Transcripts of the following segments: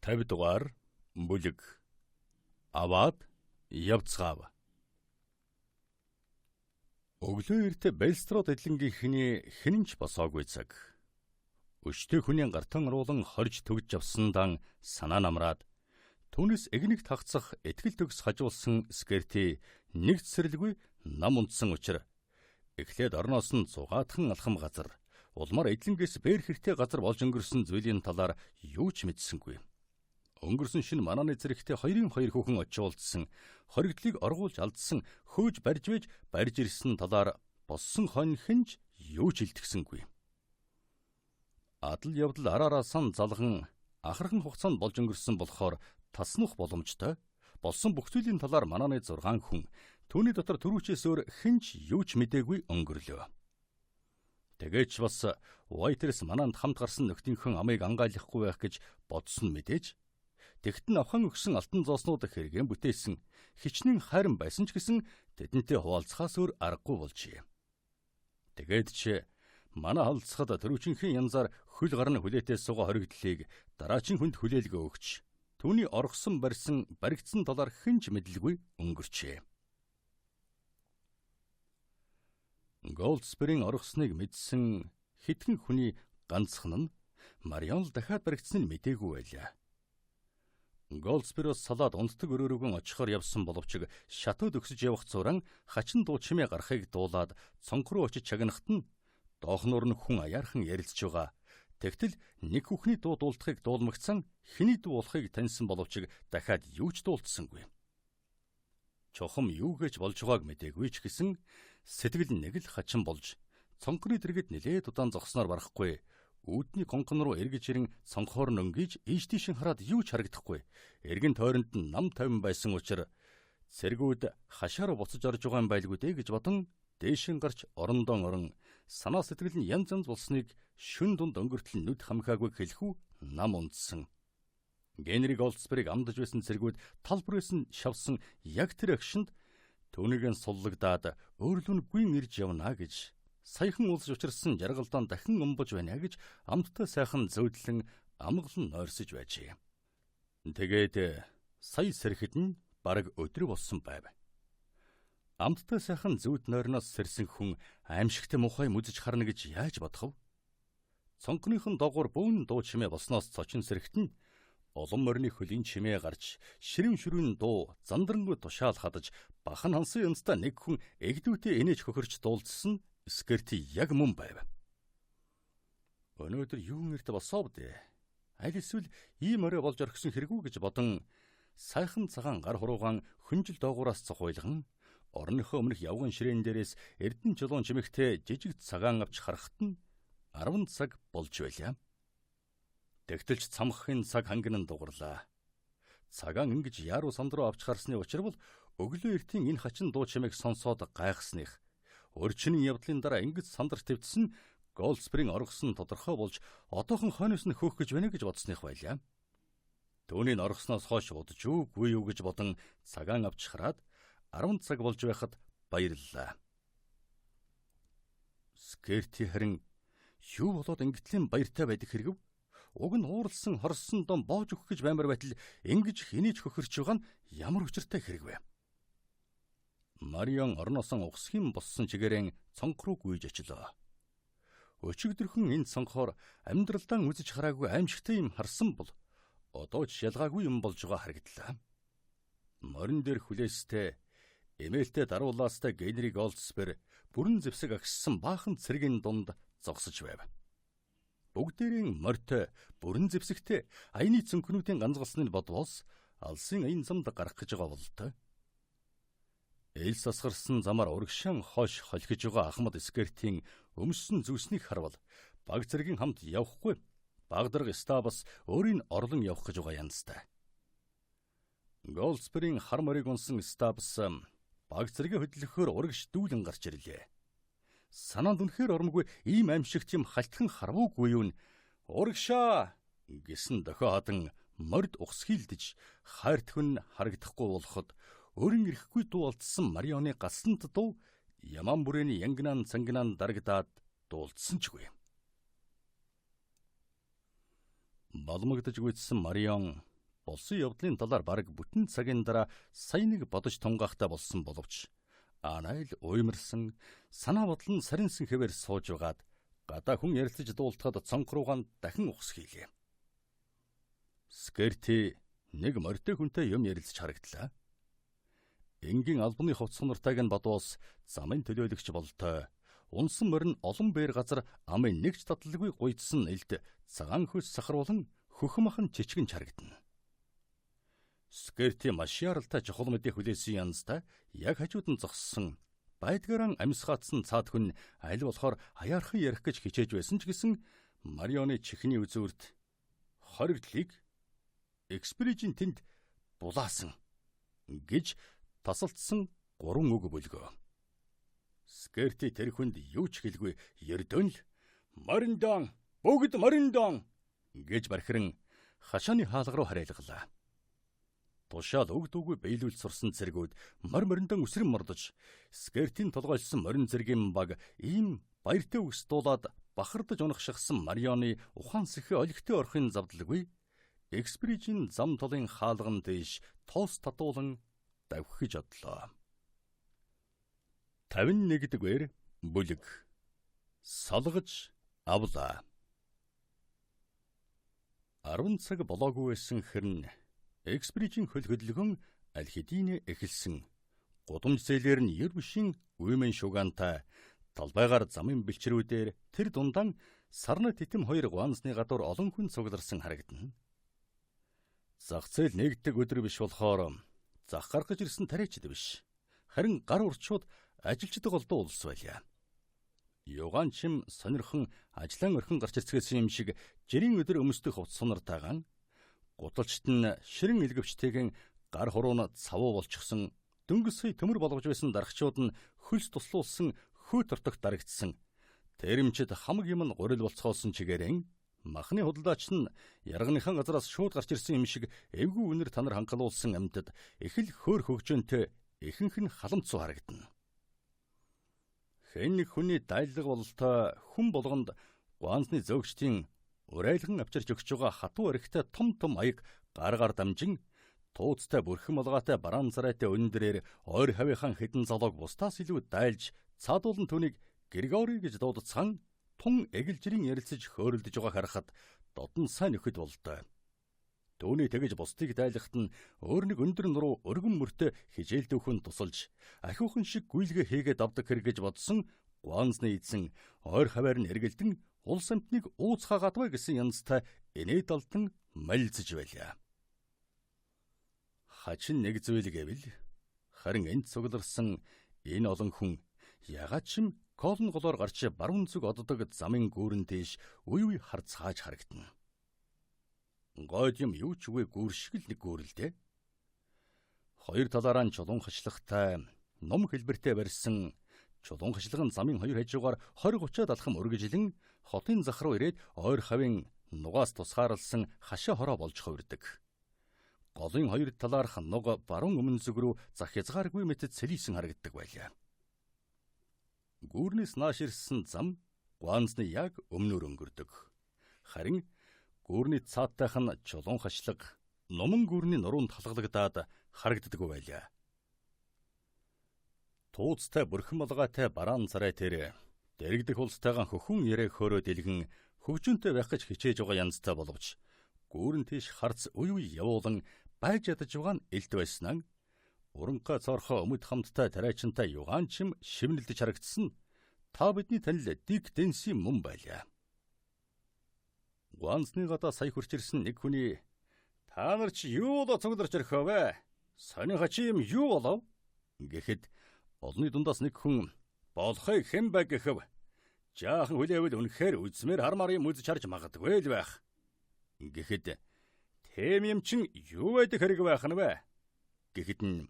50 дугаар бүлэг аваад явцгаав. Өглөө эрт Бельстрод эдлэнгийнхний хинэнч босоогүй цаг. Өчтөе хүний гартан оруулан хорж төгж авсандан санаа намраад түүнээс эгнэг тагцах этгэл төгс хажуулсан Скерти нэг цэцэрлгүй нам унтсан учир эхлээд орноос нь зугаатхан алхам газар улмаар эдлэнгээс бээр хэртэй газар болж өнгөрсөн зүйлийн талаар юу ч мэдсэнгүй. Өнгөрсөн шин манааны зэрэгтээ 2-2 хүүхэн очиулдсан, хоригдлыг оргуулж алдсан, хөөж барж ирсэн талаар боссон хонхинж юу ч илтгэсэнгүй. Адал явдал араараа сан залган ахархан хугацаанд болж өнгөрсөн болохоор таснах боломжтой. Болсон бүх зүйлийн талаар манааны 6 хүн, түүний дотор түрүүчээс өөр хинч юу ч мэдээгүй өнгөрлөө. Тэгээч бас Уайтерс манаанд хамт гарсан нөхдийнхөн амыг ангайлахгүй байх гэж бодсон мэдээж. Тэгтэн авхан өгсөн алтан зооснууд хэрэгэн бүтээсэн, хичнээн хайран байсан ч гэсэн тэдэнтэй хуваалцахаас өөр аргагүй болжээ. Тэгээд ч манай халдсахад төрөвчнхийн янзаар хөл гарна хүлээтэй суга хоригдлыг дараачин хүнд хүлээлгөө өгч, түүний оргсон барьсан баригдсан талаар хинч мэдлгүй өнгөрчээ. Голдсприйн оргсныг мэдсэн хэдхэн хүний ганцхан нь Марион дахиад баригдсан нь мдээгүй байлаа. Голдспироос салаад унтдаг өрөөрөөгөн очихоор явсан боловч шатууд өксөж явах зуран хачин дуу чимээ гарахыг дуулаад цонх руу очиж чагнахт нь доохноор нь хүн аяархан ярилцж байгаа. Тэгтэл нэг хүүхний дуу дуулдахыг дуулмагцсан хэний дуу болохыг таньсан боловч дахиад юу ч дуулдсангүй. Чухам юу гэж болж байгааг мэдээгүй ч гэсэн сэтгэл нэг л хачин болж цонхны дэргэд нэлээд удаан зогсноор барахгүй. Үүдний гонхон руу эргэж ирэн цонхоор нөнгөж ийш тийш хараад юу ч харагдахгүй. Эргэн тойронд нь нам тавин байсан учраас цэргүүд хашаар буцаж орж байгаа юм байлгүй дээ гэж бодон дээшин гарч орондоо орон санаа сэтгэл нь янз болсныг шүн дунд өнгөртөл нүд хамхаагүй хэлэхүү нам унтсан. Генри Голдсприйг амдаж байсан цэргүүд тал бүрээс нь шавсан яг тэр агшинд түүнийгэн суллагдаад өөрлөн гүйн ирж явна гэж саяхан уулж учирсан жаргалдаан дахин өмбөж байна гэж амттай сайхан зөөдлөн амгалан нойрсож байжээ. Тэгээд сая сэрхэд нь бараг өдрө болсон байв. Амттай сайхан зүүд нойрноос сэрсэн хүн аимшигтай мухай мүзэж харна гэж яаж бодох вэ? Цонхныхон доогуур бүүн дуу чимээ болсноос цочин сэрхэд нь олон морины хөлийн чимээ гарч ширэм шүрүүн дуу зандрангуй тушаал хадаж бахан хансан янзтай нэг хүн эгдүүтээ инээж хөхөрч дуулдсан Скерти яг мөн байв. Өнөөдөр юу нэрт босоо бдэ? Аль эсвэл ийм орой болж орхисон хэрэггүй гэж бодон сайхан цагаан гар хуруугаан хүнжил доогуураас цохойлгон орныхоо өмнөх явган ширээн дээрээс эрдэн чулуун чимэгтэй жижиг цагаан авч харахад нь 10 цаг болж байлаа. Тэгтэлч цамхын цаг хангин нь дугарлаа. Цагаан ингэж яаруу санд руу авч харсны учир бол өглөө эртийн энэ хачин дуу чимээг сонсоод гайхсных. Өрчнийн явдлын дараа ингэж сандар твдсэн Голдсприйн оргосон тодорхой болж одоохон хойноос нь хөөх гэж байна гэж бодсных байлаа. Түүний оргосноос хойш удаж үгүй юу гэж бодон цагаан авч хараад 10 цаг болж байхад баярлалаа. Скерти харин юу болоод ингэтлийн баяртай байдаг хэрэг вэ? Уг нь ууралсан хорссон дом боож өгөх гэж баймар байтал ингэж хинэж хөхөрч байгаа нь ямар учиртай хэрэг вэ? Марион орноосон угсхийн болсон чигээрэн цонх руу гүйж очлоо. Өчигдөрхөн энэ цонхоор амьдралдаа үзэж хараагүй аимшигтай юм харсан бол одоо ч ялгаагүй юм болж байгаа харагдлаа. Морин дээр хүлээстэй эмээлтэй даруулаастай Генри Голдспер бүрэн зэвсэг агссан баахан цэргийн дунд зогсож байв. Бүгдээрийн морьтой бүрэн зэвсэгтэй аяны цөнхнүүдийн ганцгалсныг бодвол алсын аян замд гарах гэж байгаа бололтой. Эл сасгарсан замаар урагшаан хойш холхиж байгаа Ахмад Скертийн өмссөн зүснийг харвал баг зэргийн хамт явахгүй багдраг стабас өөрийн орлон явах гэж байгаа янзтай. Голдсприйн хар морийг унсан стабас баг зэргийн хөдлөхөөр урагш дүүлэн гарч ирлээ. Санаанд үнэхээр ормгүй ийм аимшигт юм халтхан харвуугүй юу? Урагшаа гэсэн дохио хадан морд ухсхийлдэж хайртхэн харагдахгүй болоход өөрийн ирэхгүй дуу алдсан Марионы галсант дуу яман бүрээний янгнан цангнан дарагдаад дуулдсан чгүй. Балмагдж гүйцсэн Марион улсын явдлын талаар бараг бүтэн цагийн дараа сая нэг бодож тунгаахтай болсон боловч Анайл уймарсан, санаа бодол нь сарнсан хэвээр сууж байгаад гадаа хүн ярилцаж дуултахад цонхруугаан дахин ухс хийлээ. Скерти нэг морьтой хүнтэй юм ярилцаж харагдлаа. Энгийн албаны хувцас нуртайг нь бодвол замын төлөөлөгч болтой. Унсан морин олон бээр газар амын нэгч татлалгүй гуйдсан элд цагаан хөлс сахаруулан хөхмахан чичгэн харагдана. Скерти маш яралтай чухал мэдээ хүлээсэн янзтай яг хажууд нь зогссон. Байдгаараа амьсгаатсан цаад хүн аль болохоор хаяархан ярих гэж хичээж байсан ч гэсэн Марионы чихний үзүүрт хоригдлыг эксприжийн тэнд булаасан гэж тасалдсан 3 үг бөлгөө. Скерти тэр хүнд юу ч хэлгүй ердөн л "Мориндан, бүгд мориндан" гэж бархиран хашааны хаалга руу хариалгалаа. Тушаал өг дүүгүй биелүүл сурсан зэргүүд мориндан үсрэн мордож, Скертийн толгойлсон морин зэргийн баг ийм баяртай үгс дуулаад бахардаж унахшихсан Марионы ухаан сэхэ олигтой орохын завдалгүй эксприжийн зам толын хаалган дэш тоос татуулан давхиж одлоо. 51-р бүлэг салгаж авлаа. 10 цаг болоогүй байсан хэрн эксприжийн хөл хөдөлгөн аль хэдийн эхэлсэн. Гудамж зээлээр нь ер бишийн үймэн шугаантай талбайгаар замын бэлчрүүдээр тэр дундаан сарна титэм 2 гуанзны гадуур олон хүн цугларсан харагдана. Зах зээл нэгдэг өдөр биш болохоор зах гаргаж ирсэн тариачд биш. Харин гар урчууд ажилчид голдуу улс байлаа. Югаан чим сонирхон ажлын орхин гарч ирцгээсэн юм шиг жирийн өдөр өмсдөх хувц сунартайгаан гуталчт нь ширэн илгэвчтэйгэн гар хуруун цавуу болчихсон дөнгөс сая төмөр болгож байсан дарагчууд нь хөлс туслуулсан хөөт ортогт дарагдсан. Тэрэмчид хамаг юм нь гурил болцгоосон чигээрэн махны худалдаач нь ярганыхан газараас шууд гарч ирсэн юм шиг эвгүй үнэр танар хангалуулсан амьтад их л хөөр хөгжөөнтэй ихэнх нь халамцуу харагдана. Хэн нэг хүний дайлаг бололтой хүн болгонд гуанзны зөөгчдийн урайлган авчирч өгч байгаа хатуу архитай том аяг гаргаар дамжин тууцтай бүрхэн малгайтай бараан царайтай өндрээр ойр хавийнхаа хэдэн залууг бусдаас илүү дайлж цаадуулан түүнийг Григори гэж дуудацхан тун эгэлжирийн ярилцаж хөөрөлдөж байгааг харахад додон сайн нөхөд болтой. Түүний тэгэж бусдыг дайлахт нь өөр нэг өндөр нуруу өргөн мөртөө хижээлдүүхэн тусалж ахиухан шиг гүйлгээ хийгээд авдаг хэрэг гэж бодсон гуанзны эзэн ойр хаваар нь эргэлдэн улс амтныг ууцхаагаадваа гэсэн янзтай инээд алтан мальзж байлаа. Хачин нэг зүйл гэвэл харин энд цугларсан энэ олон хүн ягаад ч юм колон голоор гарч баруун зүг оддог замын гүүрэн дэш үе харцгааж харагдана. Гойд юм юу ч үгүй гүүр шиг л нэг гүүрэлдэ. Хоёр талаараа чулуун хачлахтай ном хэлбэртэй барьсан чулуун хачлах нь замын хоёр хажуугаар 20-30 алхам өргөжлөн хотын зах руу ирээд ойр хавийн нугаас тусгаарлсан хашаа хороо болж хувирдаг. Голын хоёр талаарх нуг баруун өмнө зүг рүү зах хязгааргүй мэтэд сэлийсэн харагддаг байлаа. Гүүрнээс нааш ирсэн зам гуанзны яг өмнөр өнгөрдөг. Харин гүүрний цаатайх нь чулуун хачлаг номон гүүрний нуруунд халгалагдаад харагддаг байлаа. Тууцтай бүрхэн малгайтай бараан царай тэр дэрэгдэх улстайгаан хөхөн яриа хөөрөө дэлгэн хөгжөнтэй байх гэж хичээж байгаа янзтай боловч гүүрэн тийш харц үе явуулан байж ядаж байгаа нь элт байснаа уранга цорхоо өмд хамттай тариачинтай югаанчим шивнэлдэж харагдсан та бидний танил Дик Денси мөн байлаа. Гуанзны гадаа сая хурч ирсэн нэг хүний та нар ч юу л цугларч ирэх вэ? Сониха чи юм юу болов? Гэхэд олны дундаас нэг хүн болохыг хэн баг гэхэв. Жаахан хүлээвэл үнэхээр үзмээр хармаар юм үзэж харж магадгүй л байх. Гэхэд тэм юм чин юу байдаг хэрэг байх нь вэ? Гэхэд нь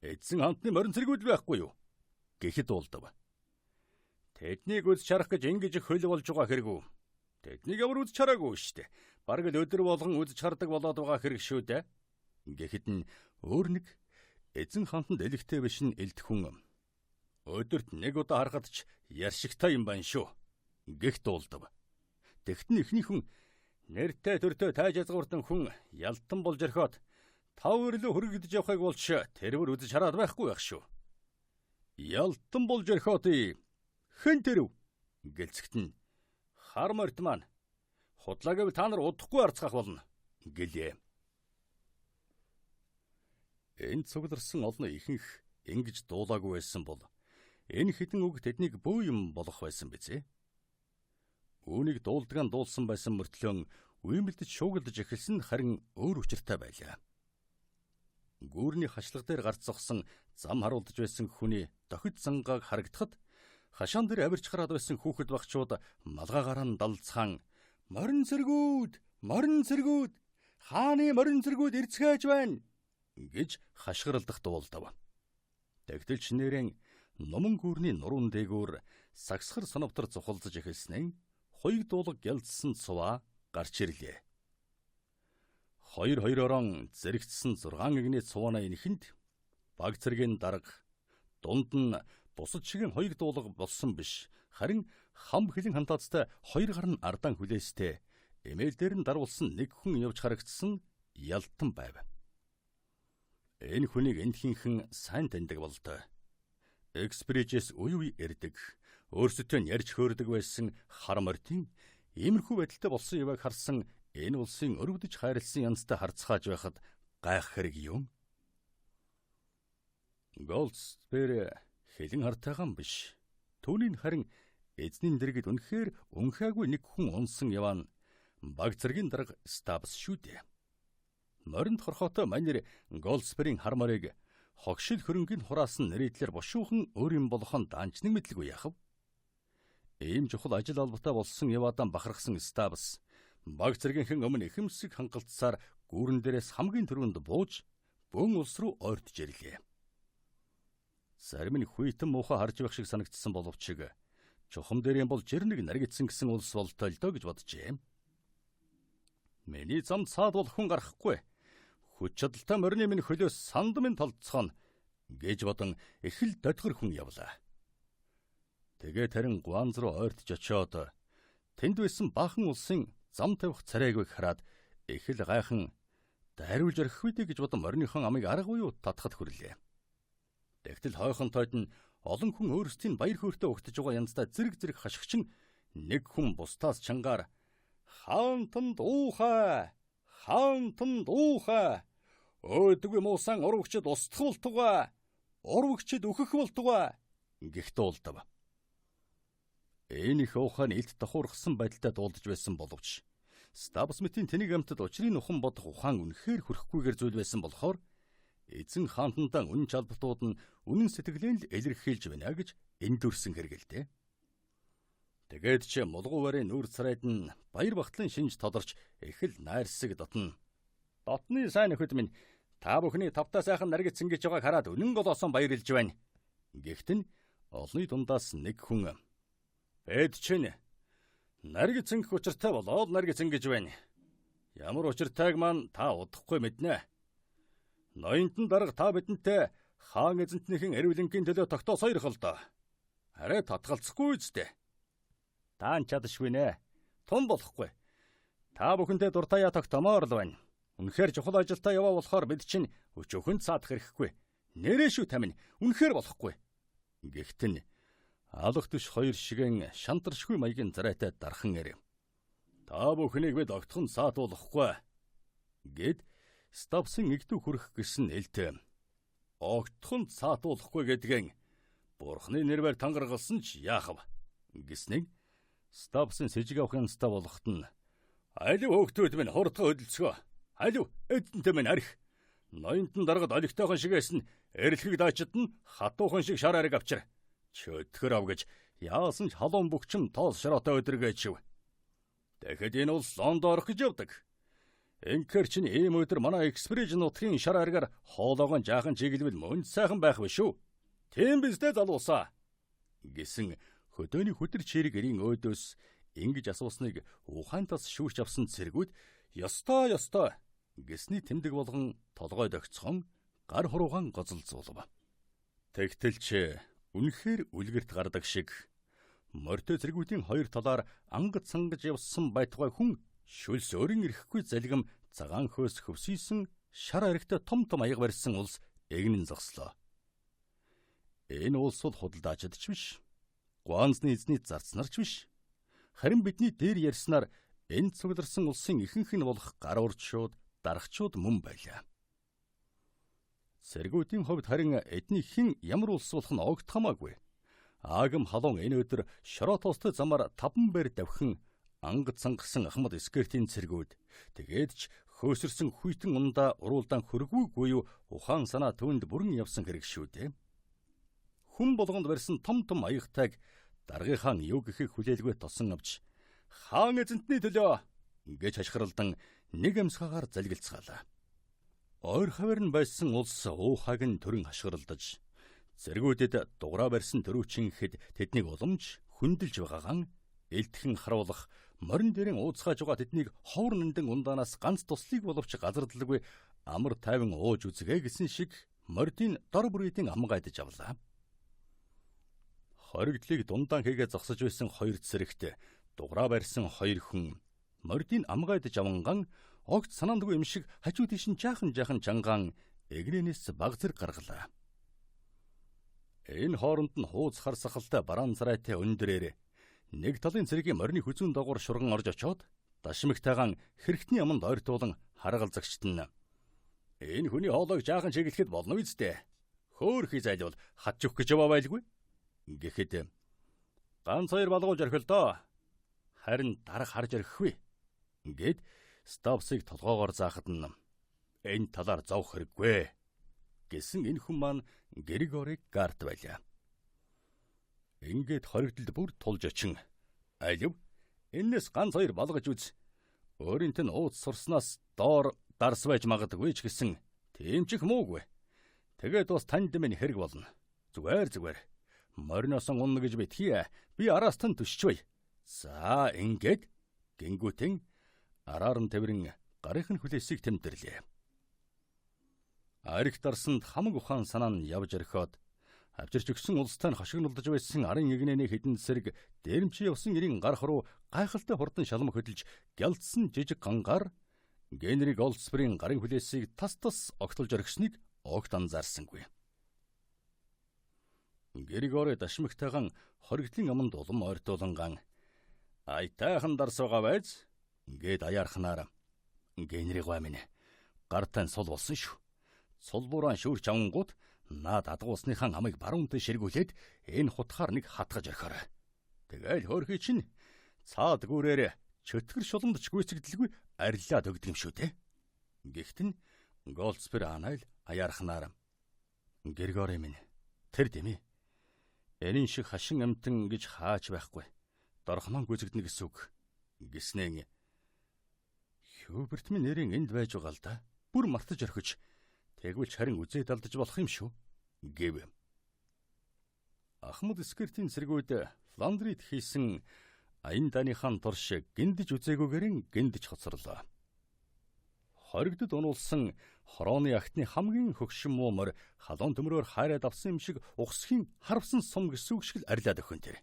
эзэн хамтны морин цэргүүд байхгүй юу? Гэхэд уулдав. Тэднийг үзэж харах гэж ингэж хөл болж байгаа хэрэг үү? Тэднийг ямар үзэж хараагүй штэ. Бараг л өдөр болгон үзэж хардаг болоод байгаа хэрэг шүү дээ. Гэхэд нь өөр нэг эзэн хамтанд элэгтэй биш нь элд хүн. Өдөрт нэг удаа харахад ч яршигтай юм байна шүү. Гэгт уулдав. Тэгт нь ихний хүн Нэртэй төртөө тайж язгууртан хүн ялтан болж орхиод тав өрлөө хөргөдөж явахыг болж тэрвэр үзэж хараад байхгүй байх шүү. Ялтан болж орхиод хэн тэрв гэлцэгтэн хар морт маань худлаа гэвэл та нар удахгүй арцгах болно гэлээ. Энэ цугларсан олон ихэнх ингэж дуулаагүй байсан бол энэ хідэн үг тэднийг бөө юм болох байсан бизээ. Үүнийг дуулдгаан дуулсан байсан мөртлөө үемэлдэж шуугилдаж эхэлсэн харин өөр учиртай байлаа. Гүүрний хашлаг дээр гарц зогсон зам харуулдаж байсан хүний дохид зангааг харагдахад хашаан дээр авирч гараад байсан хүүхэд багчууд малгайгаараа далцхан морин цэргүүд хааны морин цэргүүд ирцгээж байна гэж хашгиралдах дуулдав. Тэгтэл нэрэн номон гүүрний нуруунд дээгүүр сагсхар санавтар цухалдаж эхэлснээр хоёуг дуулаг гялдсан цуваа гарч ирлээ. Хоёр хоёроор зэрэгцсэн 6 игний цувааны энэхэнд баг цэргийн дарга дунд нь бусад шигийн хоёуг дуулаг болсон биш, харин хам хилэн хантаацтай хоёр гар нь ардаан хүлээстэй эмээл дээр нь дарвулсан нэг хүн явж харагдсан ялтан байв. Энэ хүнийг эндхийнхэн сайн таньдаг болтой. Экспрежэс үе үе ирдэг, өөрсдөө нь ярьж хөөрдөг байсан хар мортын иймэрхүү байдалтай болсон яваг харсан энэ улсын өрөвдөж хайрлсан янзтай харцгааж байхад гайх хэрэг юм. Голдспер хэлэн хартайгаан биш. Түүний харин эзний дэргэд үнэхээр унхаагүй нэг хүн унсан яваа баг цэргийн дарга Стабс шүү дээ. Моринд хорхоотой манер Голдсперийн хар морыг хогшил хөрөнгийн хураас нь нэрийдлэр бушуухан өөр юм болохон данч нэг мэдлгүй яхав. Ийм чухал ажил албатай болсон яваадан бахархсан Стабс баг цэргийнхэн өмнө ихэмсэг хангалтсаар гүүрэн дээрээс хамгийн түрүүнд бууж бөн улс руу ойртож ирлээ. Зарим нь хүйтэн муухай харж байх шиг санагдсан боловч чухам дээрийн бол жирнэг наргидсан гэсэн улс болтой л доо гэж боджээ. Миний зам цаад бол хүн гарахгүй. Хүч чадалтай морины минь хөлөөс санд минь толцохно гэж бодон их л додгор хүн явлаа. Тэгээд харин Гуанз руу ойртож очиод тэнд байсан баахан улсын зам тавих царайг хараад их л гайхан дайруулж орхих үедээ гэж бодон мориныхон амыг арга буюу татхад хүрлээ. Тэгтэл хойхонтойд нь олон хүн өөрсдийн баяр хөөртэй угтаж байгаа янзтай зэрэг хашигчин нэг хүн бусдаас чангаар хаантанд уухай өөдөгөө муусан урвагчд устдах болтугай урвагчд өөхөх болтугай гихт уулдав. Энэ их уухайн илт давхургсан байдалтай дуулдаж байсан боловч Стабсмитийн тэнийг амтд учрын ухан бодох ухаан үнэхээр хүрхгүйгээр зүйл байсан болохоор эзэн хаантандаа үнэн чалбартууд нь үнэн сэтгэлээ л илэрхийлж байна гэж эндүрсэн хэргэлдээ. Тэгээд ч мулгууварын нүүр царайд нь баяр багтлан шинж тодорч их л найрсаг дотно. Дотны сайн нөхөд минь та бүхний тавтаа сайхан наргидсан гэж байгааг хараад үнэн голоосон баярлж байна. Гэхдээ олны дундаас нэг хүн "Эд чинь наргидсан гэх учиртай болоод наргидсан гэж байна. Ямар учиртайг маань та удахгүй мэднэ. Ноёнтон дарга та бидэнтэй хаан эзэнтнийхэн эрүүлэнгийн төлөө тогтоос хоёр холдоо. Арай татгалзахгүй үстэ. Таан чадшгүй нэ. Тун болохгүй. Та бүхэндээ дуртаяа тогтомоор л байна. Үнэхээр чухал ажилдаа яваа болохоор бид чинь өчөөхөнд цаадах хэрэггүй. Нэрээ шүү тамин. Үнэхээр болохгүй. Гэхдээ алах төш хоёр шигэн шантаршгүй маягийн зарайтай дархан ирэв. Та бүхнийг бид огтхон саатуулахгүй гэд Стабсын игдүү хүрэх гэсэн нэлтэй. Огтхон саатуулахгүй гэдгэн бурхны нэрээр тангаргалсан ч яахав гэснэг Стабсын сэжиг авах янзтай болохт нь алив хөөгтүүд минь хурдгаа хөдөлцгөө. Алив эдэнтэй минь арх. Ноёнтон даргад олигтойхон шигээс нь эрлэхийг даачид нь хатуухан шиг шар ариг авчир. Чөтгөр ав гэж яасан ч халуун бөхчм тоос шороотой өдрөгөөчв. Тэгэхэд энэ улс лонд орох гэж явдаг. Энкэр чинь ийм өдөр манай экспрэж нутгийн шар аргаар хоолоогоо жаахан чиглэвэл мөн сайхан байх биш үү? Тийм биздээ залуусаа гэсэн хөдөөний хөдөр чирэг эрийн өөдөөс ингэж асуусныг ухаантаас шүүрч авсан цэргүүд ёстой гэсний тэмдэг болгон толгой догцхон гар хуруугаан гозолзуулв. Тэгтэлч үнэхээр үлгэрт гардаг шиг морьтой цэргүүдийн хоёр талаар ангад сангаж явсан байтугай хүн Шүлс өрин ирэхгүй залгим цагаан хөөс хөвсийсэн шар аригтай том аяг барьсан улс эгнэн зогслоо. Энэ улс бол худалдаачид ч биш. Гуанзны эзний зарцнарч биш. Харин бидний дээр ярьснаар энэ цугларсан улсын ихэнх нь болох гар урдшууд, дарагчууд мөн байлаа. Цэргүүдийн хувьд харин эдний хэн ямар улс болох нь огт хамаагүй. Аагам халуун энэ өдөр Шоротостой замаар 5 бэр давхин ангад сангарсан Ахмад Искертийн цэргүүд тэгээд ч хөөсөрсөн хүйтэн ундаа уруулдаан хөргүүгүй юу ухаан санаа түүнд бүрэн явсан хэрэг шүү дээ. Хүн болгонд барьсан том аягтайг даргын хаан юу гэхийг хүлээлгүй тосон авч хаан эзэнтний төлөө гэж хашгиралдан нэг амсгаагаар залгилцгаалаа. Ойр хавар нь байсан улс уухайг нь төрөн хашгиралдаж цэргүүдэд дуграа барьсан төрүүчин гэхэд тэднийг уламж хүндэлж байгаагаан элтхэн харуулах морин дээрэн ууцгааж байгаа тэднийг ховор нандин ундаанаас ганц туслыг боловч газардлаггүй амар тайван ууж үзгээ гэсэн шиг мордын дор бүрийдийн амгаа идэж авлаа. Хоригдлыг дундаан хийгээ зогсож байсан 2 цэрэгт дуграа барьсан 2 хүн мордын амгаа идэж аванган огт санаандгүй юм шиг хажуу тийш нь жаахан чангаан эгнэнээс баг зэрэг гаргалаа. Энэ хооронд нь хууз хар сахалтай бараан царайтай өндөрээр нэг талын цэрэгийн морины хүзүүн дагуур шурган орж очоод дашмигтайгаан хэрэгтний аманд ойртуулан харгалзагчт нь энэ хүний хоолойг жаахан чиглэхэд болно үсттэй. Хөөхий зайлвал хатж өгөх гэж яваа байлгүй. Гэхэд ганц 2 балгуулж орхил доо. Харин дараг харж орхихгүй. Гэд Стапсыг толгоогоор заахад нь энэ талаар зовх хэрэггүй гэсэн энэ хүн маань Григори Гарт байлаа. Ингээд хоригдлд бүр тулж очин. Алив энэс ганц 2 балгаж үз. Өөрийнт нь ууц сурснаас доор дарс байж магадгүй ч гэсэн тийм ч их муугүй. Тэгээд бас танд минь хэрэг болно. Зүгээр. Мориноос унна гэж битгий. Би араас тань төшчвэй. За ингээд гингүүтэн араар нь тавиран гарынхын хүлээсийг тэмдэрлээ. Ариг дарсанд хамаг ухаан санаа нь явж орхиод авчирч өгсөн улстай нь хашигнуулдаж байсан арын игнэний хэдэн цэрэг дээрэмчи явсан ирийн гарах руу гайхалтай хурдан шалам хөдөлж гялдсан жижиг гангаар Генри Голдсприйн гарын хүлээсийг тас огтолж орхисныг огт анзаарсангүй. Григори дашмигтайгаан хоригдлын аманд улам ойртууланган айтайхан дарс байгаа байж гээд аяарханаар Генри гоо минь гартан сул болсон шүү. Сулбууран шүүрч авангууд наад адгуусныхан амыг баруунтай ширгүүлээд энэ хутгаар нэг хатгаж орхиорой. Тэгэл хөөрхий чинь цаад гүүрээр чөтгөр шуламдч гүйцэгдэлгүй арилаад өгдөг юм шүү те. Гэхдээ Голдспер анайл аяарханаар Григори минь тэр дэмий. Энийн шиг хашин амтан гэж хаач байхгүй. Дорхмон гүйцэгдэнэ гэсэн үг гэснээ. Хьюберт минь нэрийн энд байж байгаа л да. Бүр мартаж орхиж тэгвэл харин үзээд алдаж болох юм шүү гэв. Ахмад Искертийн цэргүүд Фландрид хийсэн аян дааныхаа турш гиндэж үзээгүйгээр гиндэж хоцорлоо. Хоригдод унуулсан хорооны агтны хамгийн хөгшин муумар халуун төмрөөр хайраад авсан юм шиг ухсхийн харвсан сум гэсэн үг шиг арилаад өгөн тэр.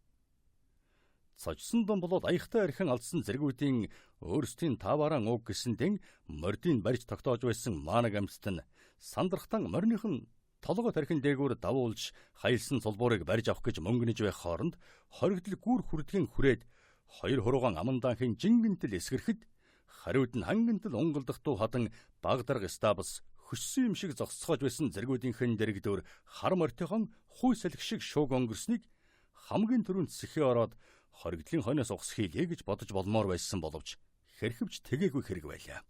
Цочсон дон болоод аягтай архин алдсан цэргүүдийн өөрсдийн тавааран уг гэсэндэн мордын барьж тогтоож байсан маанаг амьтд нь сандрахтан мориныхон толгой тархин дээгүүр давуулж хаялсан цулбуурыг барьж авах гэж мөнгөнөж байх хооронд хоригдл гүр хүрдгэн хүрээд 2 хуруугаан амандаахын жингэнтэл эсгэрхэд хариуд нь хангантал унгалдах дуу хадан багдарга стабс хөссөн юм шиг зогсцоож байсан зэргүүдийнхэн дэрэгдүүр хар мортойхон хуй салхи шиг шууг өнгөрснийг хамгийн түрүүнд сэхээ ороод хоригдлын хойноос ухсхийе гэж бодож болмоор байсан боловч хэрхэвч тэгээгүй хэрэг байлаа.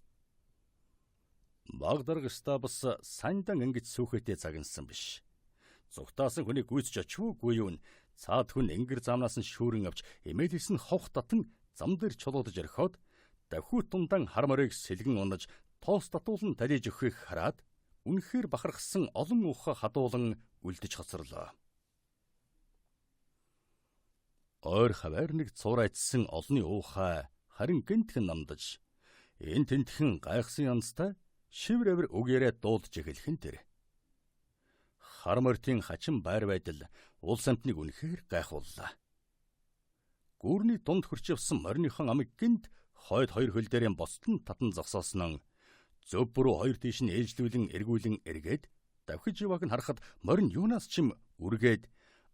Багдарга стабс саньдан ингэж сүүхэтээ загнасан биш. Зүгтаасан хүний гүйцэж очивгүй юу н цаад хүн энгэр замнаас нь шүүрэн авч эмээлээс нь ховх татан зам дээр чулуудаж орхиод давхиут тундан хар морийг сэлгэн унаж тоос татуулан талиж өгөхийг хараад үнэхээр бахархсан олон ухаа хадуулан үлдэж хоцорлоо. Ойр хавар нэг цуурайдсан олны уухай харин гинтхэн намдаж энэ тентхэн гайхсан янзтай шивэр авир үг яриад дуулж эхэлхэн тэр. Хар мортын хачин байр байдал улс амтныг үнэхээр гайхууллаа. Гүүрний дунд хөрч явсан мориныхон амыг гинт хойд хоёр хөл дээрээ босдон татан зогсоосон нь зөв буруу хоёр тийш нь ээлжлүүлэн эргүүлэн эргээд давхиж явааг нь харахад морин юунаас ч юм үргээд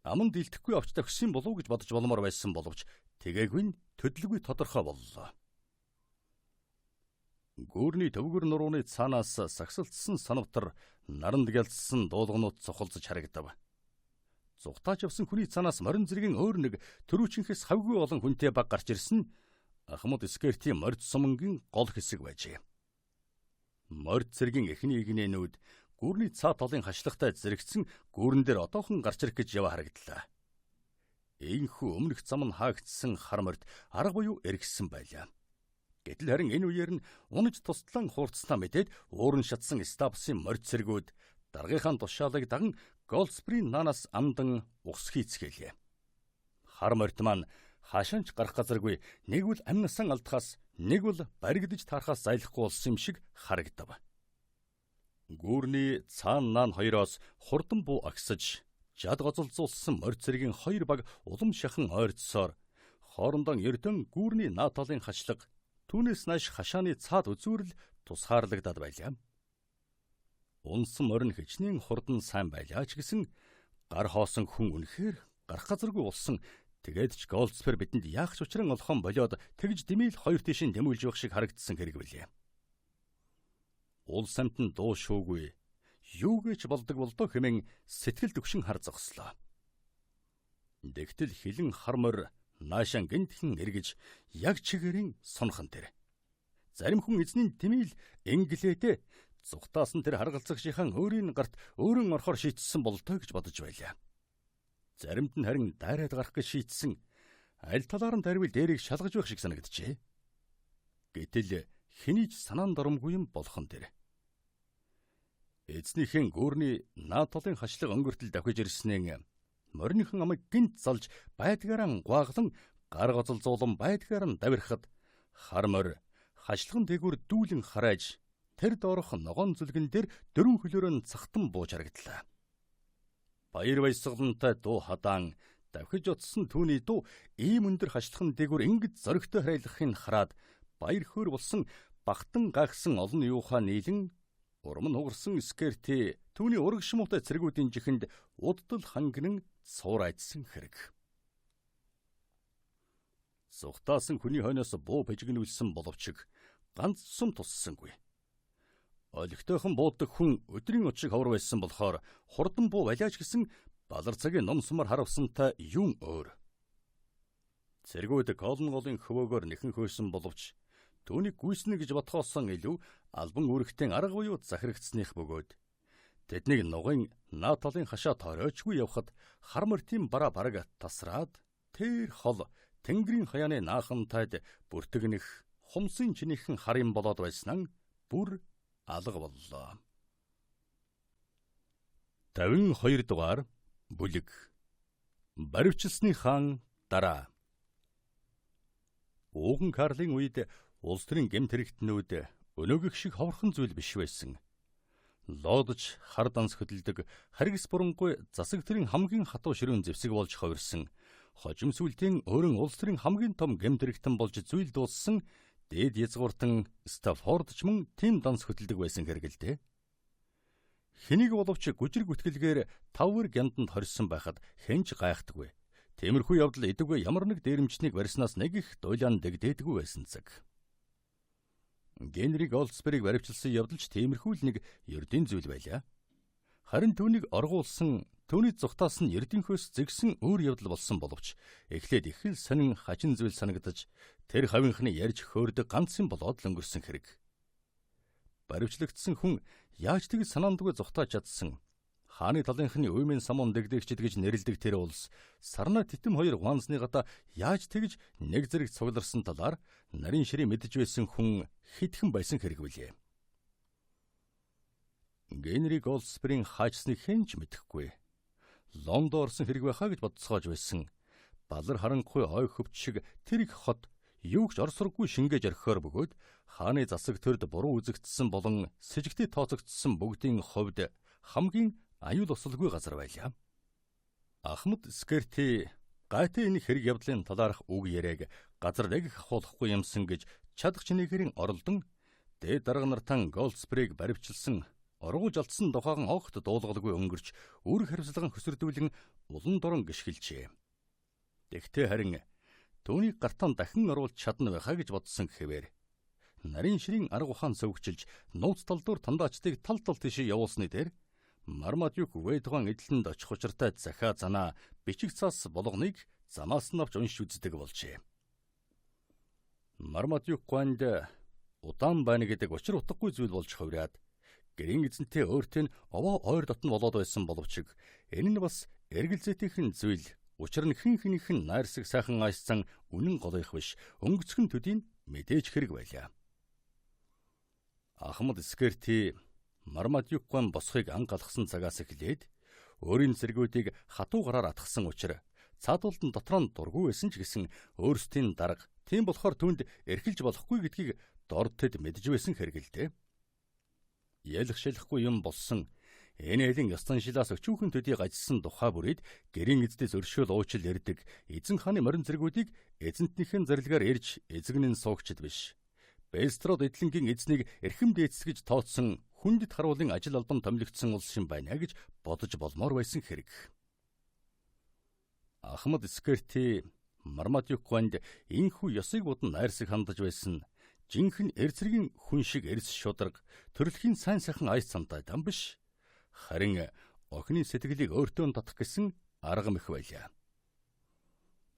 аман дэлдэхгүй авч тавьсан болов уу гэж бодож боломоор байсан боловч тэгээгүй нь төдөлгүй тодорхой боллоо. Гүүрний төвгөр нурууны цаанаас сагсалтсан санавтар наранд гялцсан дуулганууд цохолзож харагдав. Зугтааж явсан хүний цаанаас морин зэргийн өөр нэг төрүүчнхээс хавгүй олон хүнтэй баг гарч ирсэн Ахмад Скертийн морд сумангийн гол хэсэг байжээ. Морд зэргийн эхний игнэнүүд гүүрний цаа толын хашлагтай зэрэгцэн гүүрэн дээр одоохон гарч ирэх гэж яваа харагдлаа. Ийхүү өмнөх зам нь хаагдсан хар морд арга буюу эргэсэн байлаа. Гэтэл харин энэ үеэр нь унаж тустлан хуурцснаа мэдээд ууран шатсан Ставсын морд цэргүүд даргийнхаа тушаалыг даган Голдсприйн наанаас амдан ухс хийцгээлээ. Хар морд маань хашаанч гарах газаргүй нэг бол амнасан алдахаас нэг бол баригдаж таарахаас зайлахгүй болсон юм шиг харагдав. Гүүрний цаан наан хоёроос хурдан буу агсаж жад гозолзуулсан морд цэргийн хоёр баг улам шахан ойрцсоор хоорондоо эрдэн гүүрний наа талын хачлаг түүнээс нааш хашааны цаад үзүүрэл тусгаарлагдаад байлаа. Унсан морин хичнээн хурдан сайн байлаа ч гэсэн гар хоосон хүн үнэхээр гарах газаргүй болсон. Тэгээд ч Голдспер бидэнд яах ч учран олхон болоод тэгж дэмийл хоёр тийшин дэмүүлж явах шиг харагдсан хэрэг билээ. Улс амтан дуу шуугүй юугэж болдог хэмээн сэтгэл төвшин хар зогслоо. Дэгтэл хилэн хармор наашаа гинтхэн эргэж яг чигээрийн сонхон тэр. Зарим хүн эзний дэмийл инглээдэ зугтаас нь тэр харгалзагшийнхан өөрийн гарт өөрөн орохоор шийдсэн болтой гэж бодож байлаа. Заримд нь харин дайраад гарах гэж шийдсэн аль талаар нь дарвил дээрийг шалгаж байх шиг санагджээ. Гэтэл хэний ч санаанд оромгүй юм болсон тэр. Эзнийхэн гүүрний наа толын хашлаг өнгөртөл давхиж ирснээр мориныхан амыг гинт залж байдгаараа гуаглан гар гозолзуулан байдгаар нь давирхад хар морь хашлаган дээгүүр дүүлэн харааж тэр доорох ногоон зүлгэн дээр дөрвөн хөлөөрөө цагтан бууж харагдлаа. Баяр баясгалантай дуу хадаан давхиж утсан түүний дуу ийм өндөр хашлаган дээгүүр ингэж зоригтой харайлахыг хараад баяр хөөр болсон багтан гайхсан олон юухаа нийлэн урам нь угарсан Скерти түүний ураг шмуутай цэргүүдийн жихэнд уддал хангинан суурайдсан хэрэг. Зугтаасан хүний хойноос буу бэжгэнүүлсэн боловч ганц сум туссангүй. Олигтойхон буудаг хүн өдрийн учиг ховор байсан болохоор хурдан буу балиач гэсэн балар цагийн ном сумар харавсантай юм өөр. Цэргүүд колон голын хөвөөгөөр нэхэн хөөсөн боловч түүнийг гүйснэ гэж бодхоос илүү албан үүрэгтэн арга буюу захирагдсных бөгөөд тэднийг нугын наа толын хашаа тойрочгүй явхад хар мортын бараа бараг тасраад тэр хол тэнгэрийн хаяаны наахантайд бүртгэнэх хумсын чинийхэн харин болоод байснаа бүр алга боллоо. 52 дугаар бүлэг баривчилсны хаан дараа. Ууган Карлын үед улс төрийн гэмт хэрэгтнүүд өнөөгөх шиг ховорхон зүйл биш байсан. Лодж хар данс хөдөлдөг харгас бурангүй засаг төрийн хамгийн хатуу ширүүн зэвсэг болж хувирсан. Хожимсүлтийн өөрөн улс төрийн хамгийн том гэмт хэрэгтэн болж зүйл дууссан дээд язгууртан Стаффорд ч мөн тийм данс хөдөлдөг байсан хэрэгэлдэ. Хэнийг боловч гүжиг гүтгэлгээр тавар гянданд хорьсон байхад хэнч гайхдаггүй. Тиймэрхүү явдал эдэггүй ямар нэг дээрэмчнийг барьснаас нэг их дуйлаан дэгдээдгүй байсан цаг. Генри Голдсперийг баривчилсан явдал ч тиймэрхүү л нэг ердийн зүйл байлаа. Харин түүнийг оргуулсан түүний зүгтаас нь ердийнхөөс зэгсэн өөр явдал болсон боловч эхлээд их л сонин хачин зүйл санагдаж тэр хавийнхны ярьж хөөрдөг ганцын болоод л өнгөрсөн хэрэг. Баривчлагдсан хүн яаж тэгж санаандгүй зүгтааж чадсан. Хааны талынхны уймын самун дэгдэгчд гэж нэрлдэг тэр улс сарна титэм хоёр гуанзны гата яаж тэгж нэг зэрэг цугларсан талаар нарийн ширээ мэдж байсан хүн хитгэн байсан хэрэг билээ. Генри Голдсперийн хаачсныг хэнч мэдэхгүй. Лондон орсон хэрэг байхаа гэж бодцоож байсан. Балар харанхуй ой хөвч шиг тэр их хот юу ч орсоргүй шингээж орхихоор бөгөөд хааны засаг төрд буруу үзэгдсэн болон сэжигтэй тооцогдсон бүгдийн хувьд хамгийн аюул осолгүй газар байлаа. Ахмад Скерти гайтай энэ хэрэг явдлын талаарх үг яриаг газар нэг ахуулахгүй юмсан гэж чадах чинээхэрийн оролдон дээд дарга нартан Голдсприйг баривчилсан оргуулж алдсан тухайн огт дуулгалгүй өнгөрч үр хариуцлаган хөсөрдүүлэн улан дорон гიშгэлжээ. Тэгтээ харин түүнийг гартан дахин оруулж чадна байхаа гэж бодсон гэхээр нарийн ширийн арга ухаан сөвгчилж нууц талдуур тандаачдыг тал тийшээ явуулсны дээр Мармадюк Вэдган эдлэнд очих учиртай захиа занаа бичиг цаас болгоныг замаас нь авч уншиж үздэг болжээ. Мармадюк ганд удаан байна гэдэг учир утгагүй зүйл болж хувраад гэрийн эзэнтэй өөртөө овоо ойр дотн болоод байсан боловч энэ нь бас эргэлзээтэйхэн зүйл. Учир нь хэн хэнийхэн найрсаг сайхан айсан үнэн голынх биш өнгөцгөн төдийн мэдээж хэрэг байлаа. Ахмад Скерти Мармадюкган босхыг ангалгасан цагаас эхлээд өөрийн зэргүүдийг хатуу гараар атгсан учраас цаадуулд нь дотор нь дургүй байсан ч гэсэн өөрсдийн дарга тийм болохоор түнд эрхэлж болохгүй гэдгийг дорд тэд мэдж байсан хэргэлдээ. Ялах шалахгүй юм болсон. Энэ айлын ёстон шилаас өчүүхэн төдий гажсан тухай бүрээд гэрийн эзнээс өршөөл уучил ярддаг эзэн хааны морин зэргүүдийг эзэнтнийхэн зарилгаар ирж эзэгнэн суугчд биш. Бэлстрод эдлэнгийн эзнийг эрхэм дээдсгэж тооцсон хүндэт харуулын ажил албан томилогдсон улс шин байна гэж бодож болмоор байсан хэрэг. Ахмад Скерти Мармадюкганд инхүү ёсыг будан найрсаг хандаж байсан жинхэнэ эрзэргийн хүн шиг эрс шударга төрөлхийн сайн сайхан айс цантай дан биш. Харин охины сэтгэлийг өөртөө татах гэсэн арга мэх байлаа.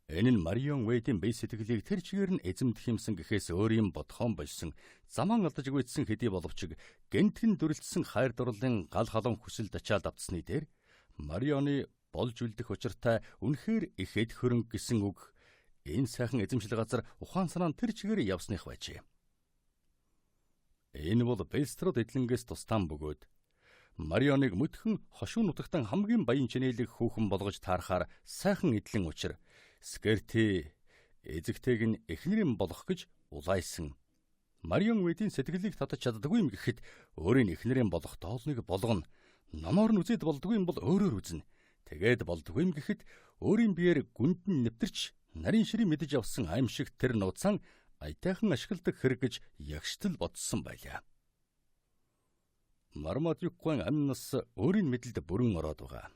Энэ нь Марион Вэйдийн бие сэтгэлийг тэр чигээр нь эзэмдэх юмсан гэхээс өөр юм бодхон болсон заман алдаж гүйцсэн хэдий боловч гэнтгэн дүрлэлсэн хайр дурлалын гал халуун хүсэлд ачаал давтсны дээр Марионы болж үлдэх учиртай үнэхээр их эд хөрөнгө гэсэн үг энэ сайхан эзэмшил газар ухаан санаан тэр чигээр явсных байжээ. Энэ бол Бэлстрод эдлэнгээс тустан бөгөөд Марионыг мөдхөн хошуу нутагтан хамгийн баян чинээлэг хүүхэн болгож таарахаар сайхан эдлэн учир Скерти эзэгтэйг нь эхнэрийн болох гэж улайсан. Марион Вэйдийн сэтгэлийг татаж чаддаггүй юм гэхэд өөрийн эхнэрийн болох доолныг болгоно. Номоор нь үзээд болдгүй юм бол өөрөөр үзнэ. Тэгээд болдгүй юм гэхэд өөрийн биеэр гүндэн нэвтэрч нарийн ширээ мэдэж авсан аимшиг тэр нууцан аятайхан ашигладаг хэрэг гэж ягштал бодсон байлаа. Мармадюкган амнаас өөрийн мэдлэлд бүрэн ороод байгаа.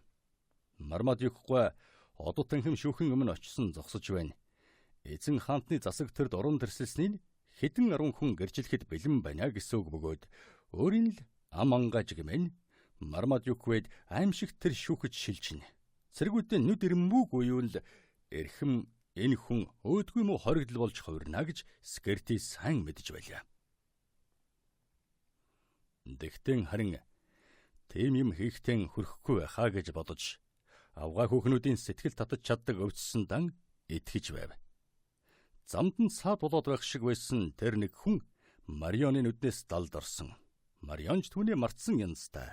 Мармадюкган одод танхим шүүхэн өмнө очсон зогсож байна. Эзэн хаантны засаг төрд уран тэрсэлснийг хэдэн 10 хүн гэрчлэхэд бэлэн байна гэсэн үг бөгөөд өөрийн л ам ангаж гэмэн Мармадюквэд аимшиг тэр шүүхэж шилжинэ. Цэргүүдээ нүд ирэммүүг уюул эрхэм энэ хүн өөдгүй мө хоригдл болж хувирна гэж Скерти сайн мэдэж байлаа. Тэгтэн харин тийм юм хийхтэн хөрөхгүй байхаа гэж бодож авгаа хүүхнүүдийн сэтгэл татаж чаддаг өвчсөн дан итгэж байв. Замд нь саад болоод байх шиг байсан тэр нэг хүн Марионы нүднээс далд орсон. Марионч түүнээ мартсан янзтай.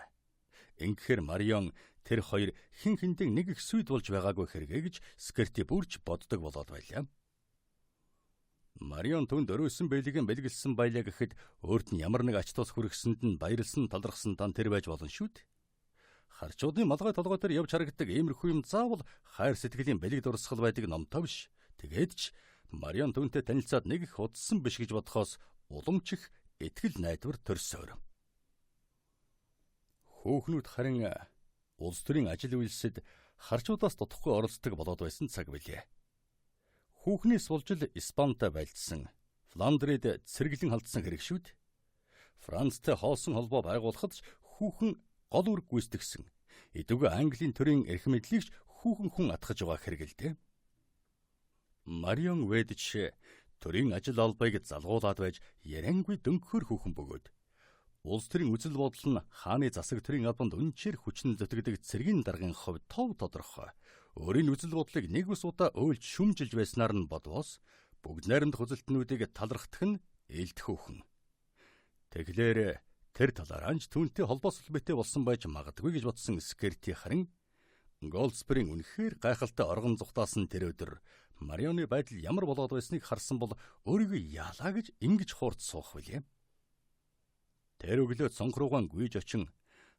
Ингэхээр Марион тэр хоёр хэн хэндээ нэг их сүйд болж байгаагүй хэрэгэ гэж Скерти бүрч боддог болоод байлаа. Марион түнд өрөөсөн бэлгийн бэлгэлсэн байлаа гэхэд өөрт нь ямар нэг ач тус хүргэсэнд нь баярлсан талархсан тан тэр байж болно шүү дээ. Харчуудын малгай толгой дээр явж харагддаг иймэрхүү юм заавал хайр сэтгэлийн бэлэг дурсгал байдаг номтой биш. Тэгээд ч Марион түнтэй танилцаад нэг их удсан биш гэж бодохоос уламжих итгэл найдвар төрсөөр. Хөөхнүүд харин улс төрийн ажил үйлсэд харчуудаас дутхгүй оролцдог болоод байсан цаг билээ. Хүүхнээс болж л Испантай байлдсан, Фландрид цэргэлэн халдсан хэрэг шүүд. Францтай хоосон холбоо байгуулахад ч хүүхэн гол үүрэг гүйцэтгсэн. Эдүгэ Английн төрийн эрх мэдлийг ч хүүхэн хүн атгаж байгаа хэрэг л дээ. Марион Вэдч төрийн ажил албыг залгуулад байж ярангуй дөнгөхөр хүүхэн бөгөөд улс төрийн үзэл бодол нь хааны засаг төрийн албанд үнчээр хүчин зүтгэдэг цэргийн даргын хувьд тов тодорхой. Өөрийн үзэл бодлыг нэг ус удаа өөлж шүмжилж байснаар нь бодвоос бүгд найрамдах үзэлтнүүдийг талархдах нь ээлдэх хүүхэн. Тэгэхээр тэр талаар анч түүнтэй холбоо сүлбэтэй болсон байж магадгүй гэж бодсон Скерти харин Голдсприйн үнэхээр гайхалтай оргон зүхтаасан тэр өдөр Марионы байдал ямар болоод байсныг харсан бол өөрийгөө яалаа гэж ингэж хуурд суух билээ. Тэр өглөө цонхруугаан гүйж очин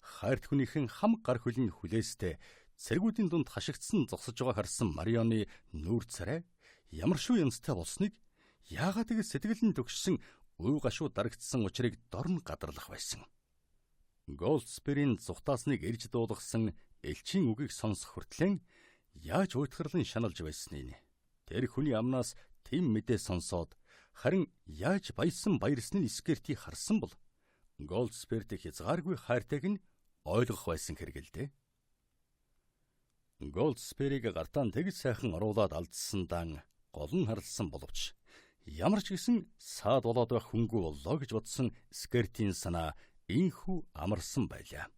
хайрт хүнийхэн хам гар хөлн хүлээстэй цэргүүдийн дунд хашигдсан зогсож байгааг харсан Марионы нүүр царай ямар шүү янзтай болсныг яагаад гэвэл сэтгэл нь төгссөн өв гашуу дарагдсан учрыг дорн гадарлах байсан. Голдспирийн зүхтаасныг ирж дуулгасан элчийн үгийг сонсох хүртлэн яаж уйтгарлан шаналж байсныг тэр хүний амнаас тэм мэдээ сонсоод харин яаж баясан баярсны скертийг харсан бол Голдспирт хязгааргүй хайртайг нь ойлгох байсан хэрэгэлдэ. Голдспирийг гартаан тэгж сайхан оруулаад алдсандаа гол нь харлсан боловч ямар ч гэсэн саад болоод байх хүнгүй боллоо гэж бодсон скертийн санаа инхүү амарсан байлаа.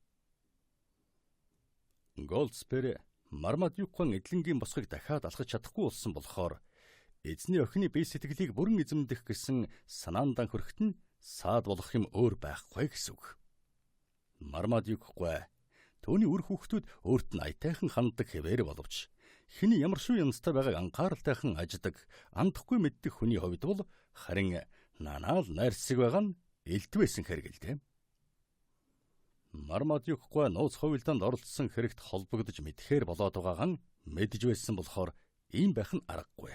Голдспир Мармадюкын эдлэнгийн босгыг дахиад алхаж чадахгүй болсон болохоор эзний охины бие сэтгэлийг бүрэн эзэмдэх гэсэн санаандаа хүрэхэд нь саад болох юм өөр байхгүй гэсэн үг. Мармадюкгүй түүний үр хүүхдүүд өөрт нь аятайхан ханддаг хэвээр боловч хэний ямар шүү янзтай байгааг анхааралтайхан аждаг, андахгүй мэддэг хүний хувьд бол харин нанаал найрсаг байгаа нь элдвэсэн хэрэгэлтэй. Мармадюкгүй нууц хувилдаанд оролцсон хэрэгт холбогдож мэдхээр болоод байгаагаа нь мэдж байсан болохоор ийм байх нь аргагүй.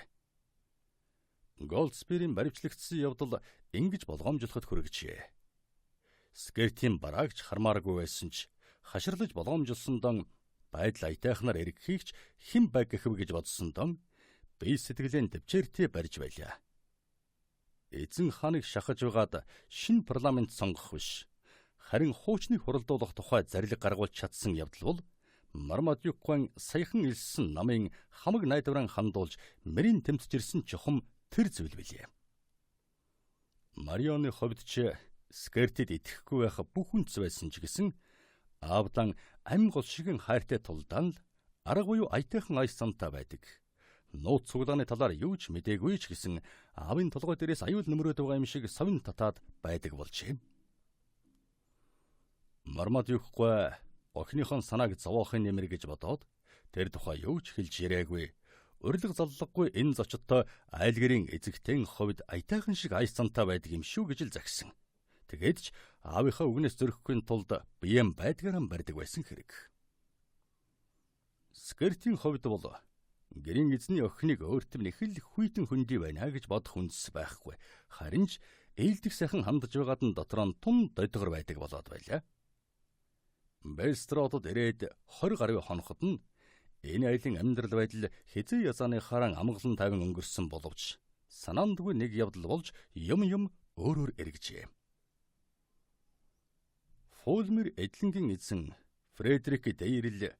Голдспирийн баривчлагдсан явдал ингэж болгоомжлоход хүргэжээ. Скертийн бараагч хармааргүй байсан ч хаширлаж болгоомжлсондоо байдал аятайхнаар эргэхийгч хэн байг гэхв гэж бодсондоо бие сэтгэлийн дэвчээртэй барьж байлаа. Эзэн хааныг шахаж байгаад шинэ парламент сонгох биш, харин хуучныг хуралдуулах тухай зарлиг гаргуулж чадсан явдал бол Мармадюкын саяхан илссэн намын хамаг найдвараа хандуулж мэрийн тэмцэж ирсэн чухам тэр зүйл билээ. Марионы хувьд ч скертэд итгэхгүй байх бүх үнц байсан ч гэсэн аавдан амь гол шигэн хайртай тулдаан л арга буюу аятайхан аяс замтай байдаг. Нууц цуглааны талаар юу ч мэдээгүй ч гэсэн аавын толгой дээрээс аюул нөмрөөд байгаа юм шиг совин татаад байдаг болжээ. Мармадюкгүй охиныхон санааг зовоохын нэмэр гэж бодоод тэр тухай юу ч хэлж яриагүй. Урилга заллаггүй энэ зочдтой айлгэрийн эзэгтэн хувьд аятайхан шиг аяс замтай байдаг юм шүү гэж л загсан. Тэгээд ч аавынхаа үгнээс зөрөхгүй тулд биеэм байдгаараа барьдаг байсан хэрэг. Скертийн хувьд бол гэрийн эзний охиныг өөртөө их л хүйтэн хүндий байна гэж бодох үндэс байхгүй. Харин ч ээлдэх сайхан хандж байгаад нь дотор нь тун додгор байдаг болоод байлаа. Бэлстротод ирээд 20 гаруй хоноход нь энэ айлын амьдрал байдал хизээ язааны харан амгалан тавин өнгөрсөн боловч санаандгүй нэг явдал болж юм өөрөөр эргэжээ. Фулмер эдлэнгийн эзэн Фредерик Дейрл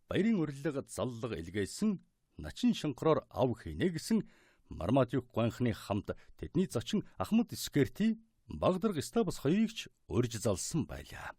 баярын урилга заллага илгээсэн начин шинхроор ав хийнэ гэсэн Мармадюк гуанхны хамт тэдний зочин Ахмад Скерти Багдраг Ставас хоёрыг ч урьж залсан байлаа.